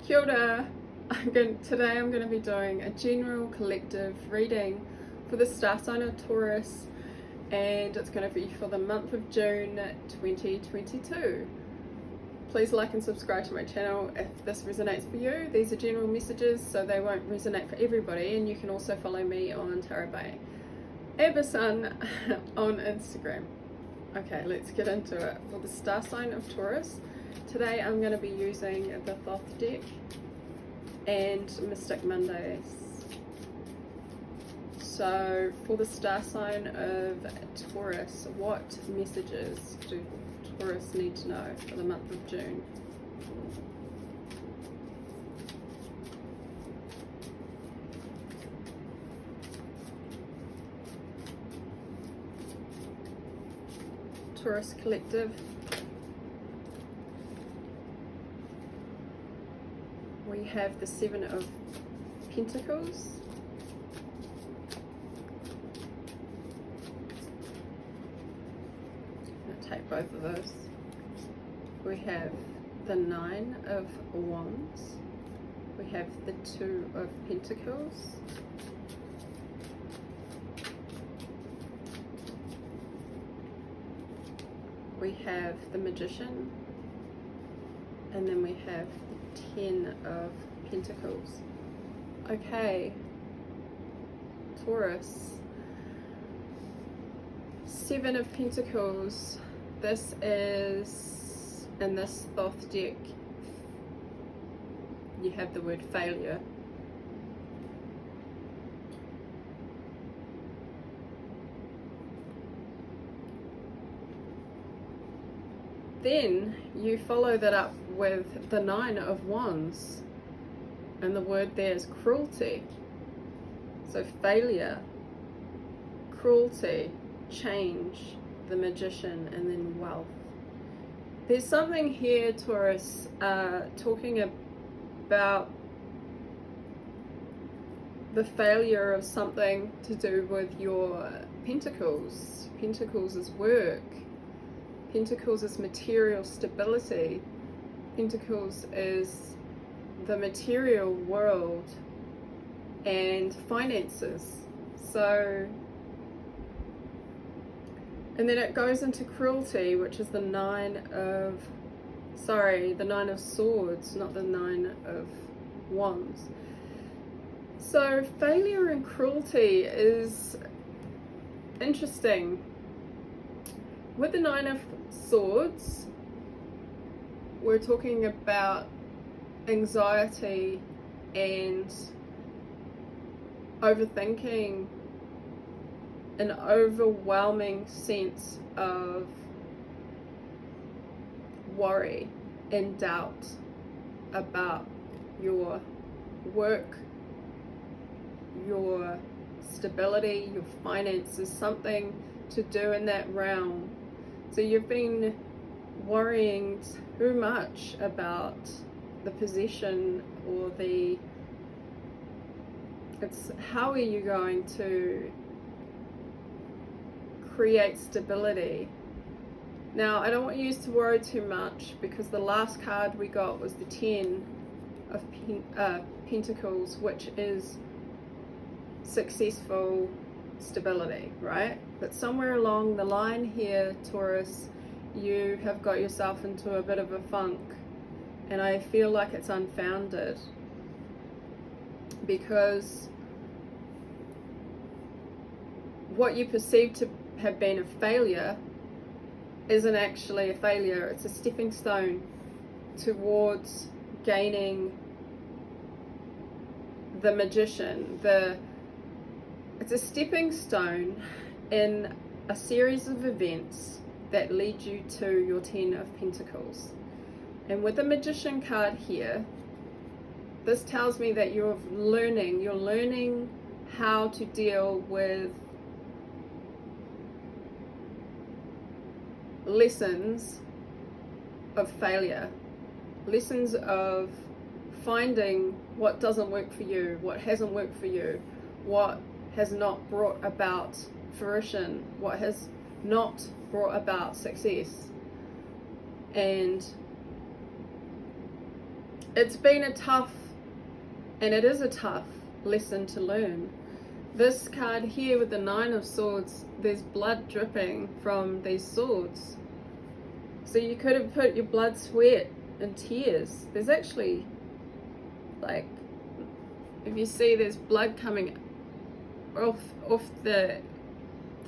Kia ora. Today I'm going to be doing a general collective reading for the star sign of Taurus, and it's going to be for the month of June 2022. Please like and subscribe to my channel if this resonates for you. These are general messages, so they won't resonate for everybody, and you can also follow me on Tarabai Aberson on Instagram. Okay, let's get into it. For the star sign of Taurus, today I'm going to be using the Thoth deck and Mystic Mondays. So for the star sign of Taurus, what messages do Taurus need to know for the month of June? Taurus Collective. We have the Seven of Pentacles. I'm going to take both of those. We have the Nine of Wands. We have the Two of Pentacles. We have the Magician. And then we have the Ten of Pentacles. Okay, Taurus. Seven of Pentacles. This is, in this Thoth deck, you have the word failure. Then you follow that up with the Nine of Wands, and the word there is cruelty. So failure, cruelty, change, the Magician, and then wealth. There's something here, Taurus, talking about the failure of something to do with your Pentacles. Pentacles is work. Pentacles is material stability. Pentacles is the material world and finances. So, and then it goes into cruelty, which is the Nine of Swords, not the Nine of Wands. So failure and cruelty is interesting. With the Nine of Swords, we're talking about anxiety and overthinking, an overwhelming sense of worry and doubt about your work, your stability, your finances, something to do in that realm. So you've been worrying too much about the possession or it's how are you going to create stability. Now, I don't want you to worry too much, because the last card we got was the Ten of Pentacles, which is successful stability, right? But somewhere along the line here, Taurus, you have got yourself into a bit of a funk, and I feel like it's unfounded, because what you perceive to have been a failure isn't actually a failure. It's a stepping stone towards gaining the Magician. It's a stepping stone in a series of events that lead you to your Ten of Pentacles. And with the Magician card here, this tells me that you're learning how to deal with lessons of failure, lessons of finding what doesn't work for you, what hasn't worked for you, what has not brought about fruition, what has not brought about success. And it's been a tough, and it is a tough lesson to learn. This card here with the Nine of Swords, there's blood dripping from these swords. So you could have put your blood, sweat, and tears. There's actually, like, if you see, there's blood coming off the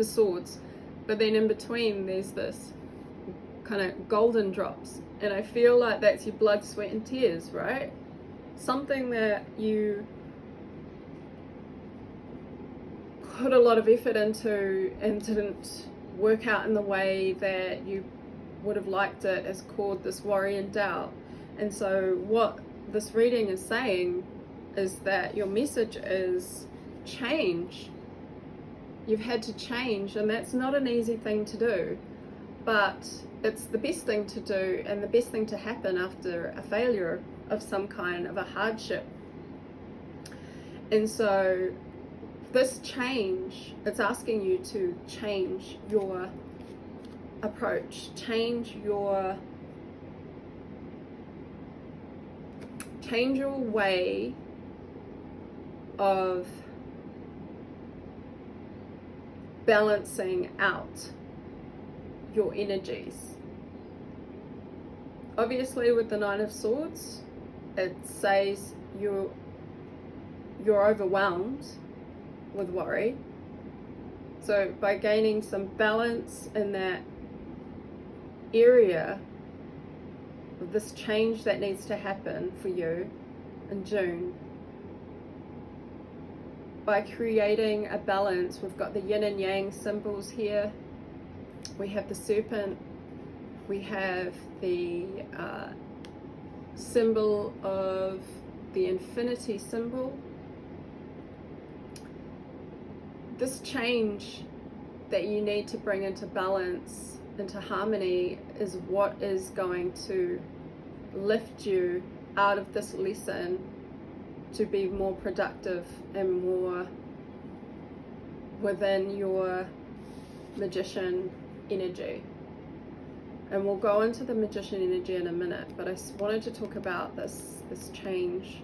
swords, but then in between there's this kind of golden drops, and I feel like that's your blood, sweat, and tears, right? Something that you put a lot of effort into and didn't work out in the way that you would have liked it, has caused this worry and doubt. And so what this reading is saying is that your message is change. You've had to change, and that's not an easy thing to do, but it's the best thing to do and the best thing to happen after a failure of some kind, of a hardship. And so this change, it's asking you to change your approach, change your way of balancing out your energies. Obviously with the Nine of Swords, it says you're overwhelmed with worry. So by gaining some balance in that area of this change that needs to happen for you in June, by creating a balance, we've got the yin and yang symbols here. We have the serpent, we have the symbol of the infinity symbol. This change that you need to bring into balance, into harmony, is what is going to lift you out of this lesson to be more productive and more within your magician energy. And we'll go into the magician energy in a minute, but I wanted to talk about this change.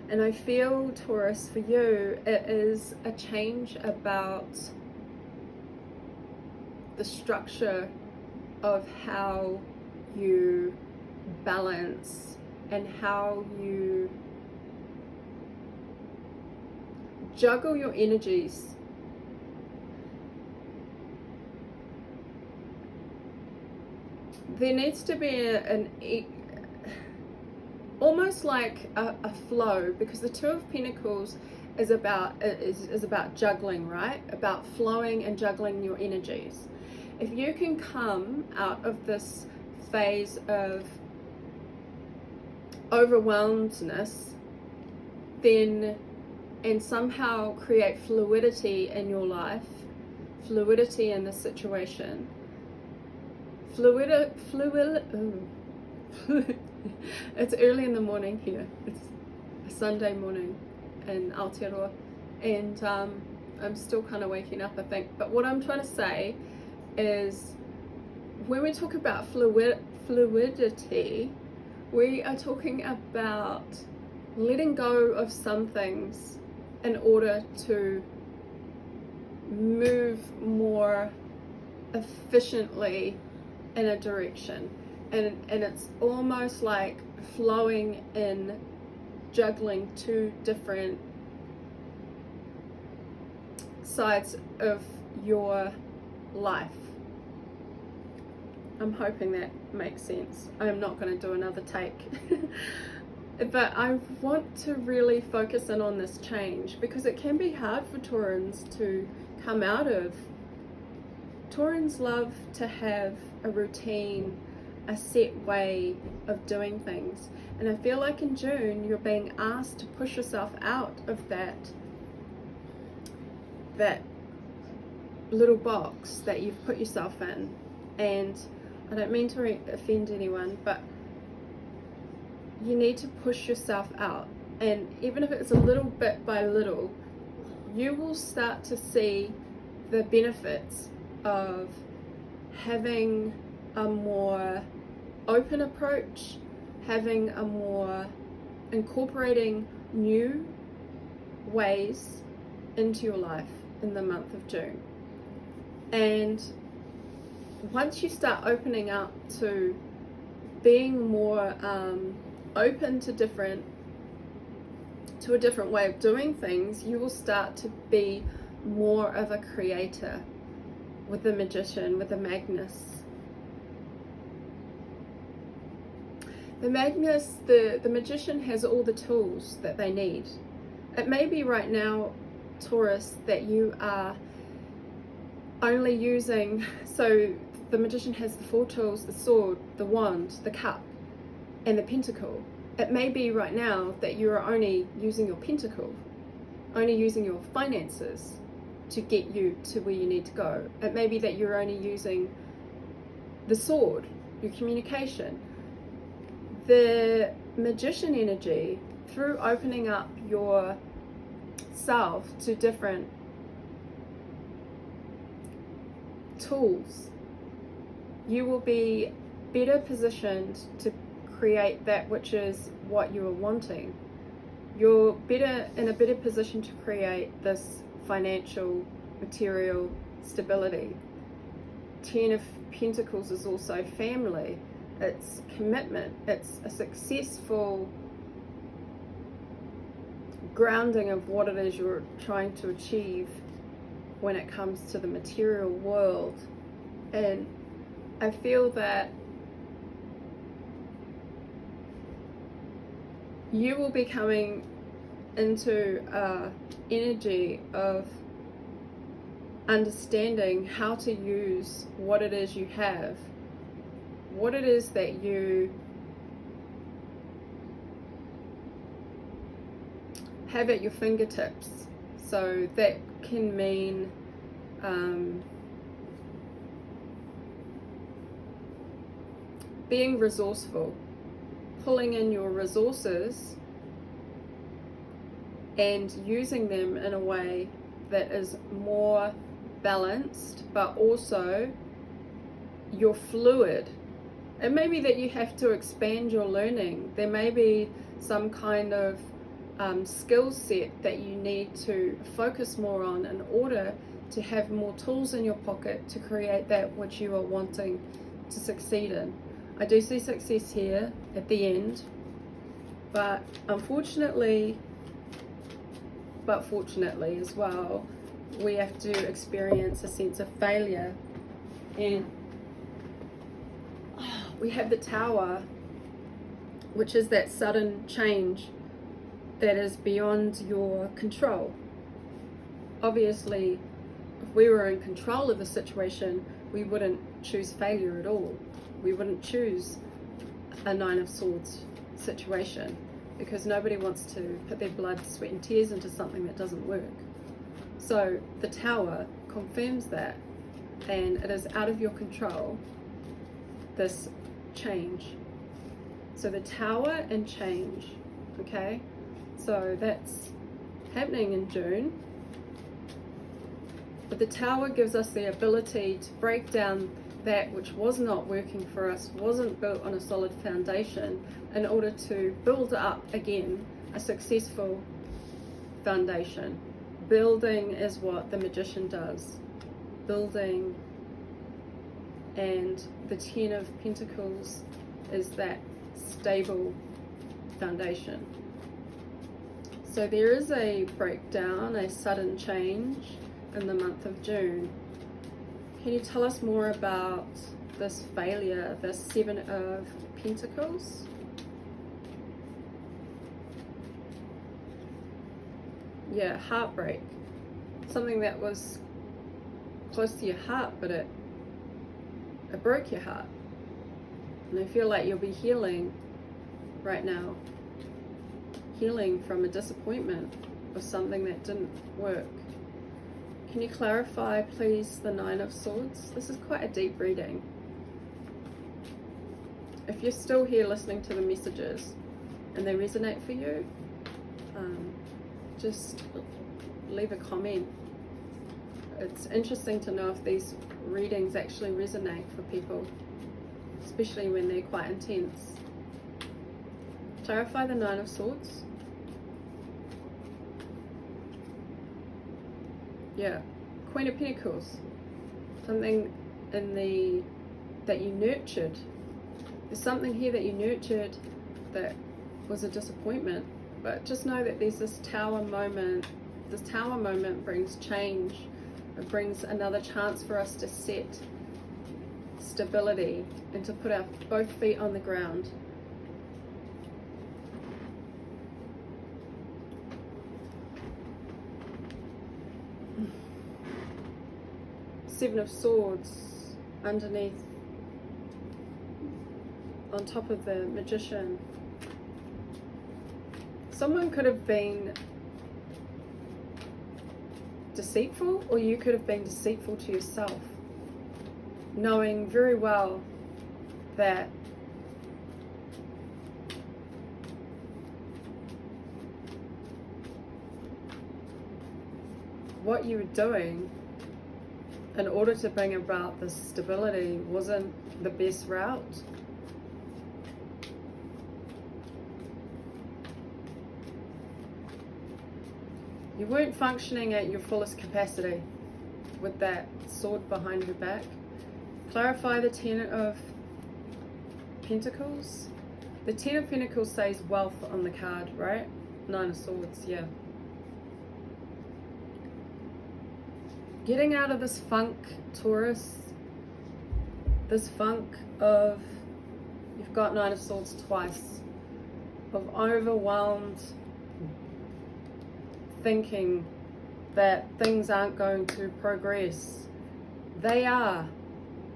And I feel, Taurus, for you, it is a change about the structure of how you balance and how you juggle your energies. There needs to be almost like a flow, because the Two of Pentacles is about juggling, right? About flowing and juggling your energies. If you can come out of this phase of overwhelmedness, then and somehow create fluidity in your life, fluidity in the situation, it's early in the morning here. It's a Sunday morning in Aotearoa, and I'm still kind of waking up, I think. But what I'm trying to say is, when we talk about fluidity, we are talking about letting go of some things in order to move more efficiently in a direction. And it's almost like flowing in, juggling two different sides of your life. I'm hoping that makes sense. I'm not going to do another take. But I want to really focus in on this change, because it can be hard for Taurans to come out of. Taurans love to have a routine, a set way of doing things. And I feel like in June, you're being asked to push yourself out of that little box that you've put yourself in. And I don't mean to offend anyone, but you need to push yourself out. And even if it's a little bit by little, you will start to see the benefits of having a more open approach, having a more incorporating new ways into your life in the month of June. And once you start opening up to being more open to a different way of doing things, you will start to be more of a creator with the Magician, with the Magnus. The Magnus, the Magician has all the tools that they need. It may be right now, Taurus, that you are only using, so the Magician has the 4 tools, the sword, the wand, the cup, and the pentacle. It may be right now that you are only using your pentacle, only using your finances to get you to where you need to go. It may be that you're only using the sword, your communication. The Magician energy, through opening up yourself to different tools, you will be better positioned to create that which is what you are wanting. You're in a better position to create this financial, material stability. 10 of Pentacles is also family. It's commitment. It's a successful grounding of what it is you're trying to achieve when it comes to the material world. And I feel that you will be coming into energy of understanding how to use what it is you have, what it is that you have at your fingertips. So that can mean being resourceful, pulling in your resources and using them in a way that is more balanced, but also you're fluid. It may be that you have to expand your learning. There may be some kind of skill set that you need to focus more on in order to have more tools in your pocket to create that which you are wanting to succeed in. I do see success here at the end, but unfortunately, but fortunately as well, we have to experience a sense of failure. And we have the Tower, which is that sudden change that is beyond your control. Obviously, if we were in control of the situation, we wouldn't choose failure at all. We wouldn't choose a 9 of Swords situation, because nobody wants to put their blood, sweat and tears into something that doesn't work. So the Tower confirms that, and it is out of your control, this change. So the Tower and change, okay? So that's happening in June. But the Tower gives us the ability to break down that which was not working for us, wasn't built on a solid foundation, in order to build up again a successful foundation. Building is what the Magician does. Building, and the 10 of Pentacles is that stable foundation. So there is a breakdown, a sudden change in the month of June. Can you tell us more about this failure, the 7 of Pentacles? Yeah, heartbreak. Something that was close to your heart, but it broke your heart. And I feel like you'll be healing right now. Healing from a disappointment of something that didn't work. Can you clarify, please, the 9 of Swords? This is quite a deep reading. If you're still here listening to the messages and they resonate for you, just leave a comment. It's interesting to know if these readings actually resonate for people, especially when they're quite intense. Clarify the Nine of Swords. Yeah, Queen of Pentacles. Something that you nurtured. There's something here that you nurtured that was a disappointment. But just know that there's this Tower moment. This Tower moment brings change. It brings another chance for us to set stability and to put our both feet on the ground. Seven of Swords underneath, on top of the Magician. Someone could have been deceitful, or you could have been deceitful to yourself, knowing very well that what you were doing in order to bring about this stability wasn't the best route. You weren't functioning at your fullest capacity with that sword behind your back. Clarify the Ten of Pentacles. The Ten of Pentacles says wealth on the card, right? Nine of Swords, yeah. Getting out of this funk, Taurus. This funk of, you've got Nine of Swords twice, of overwhelmed thinking that things aren't going to progress. They are,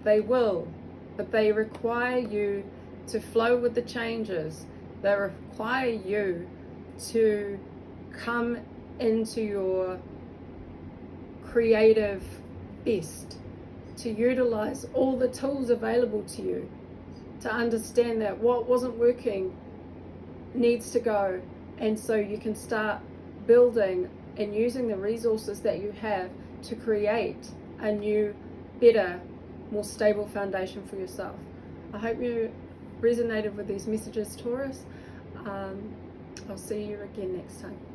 they will, but they require you to flow with the changes. They require you to come into your creative best, to utilize all the tools available to you, to understand that what wasn't working needs to go, and so you can start building and using the resources that you have to create a new, better, more stable foundation for yourself. I hope you resonated with these messages, Taurus. I'll see you again next time.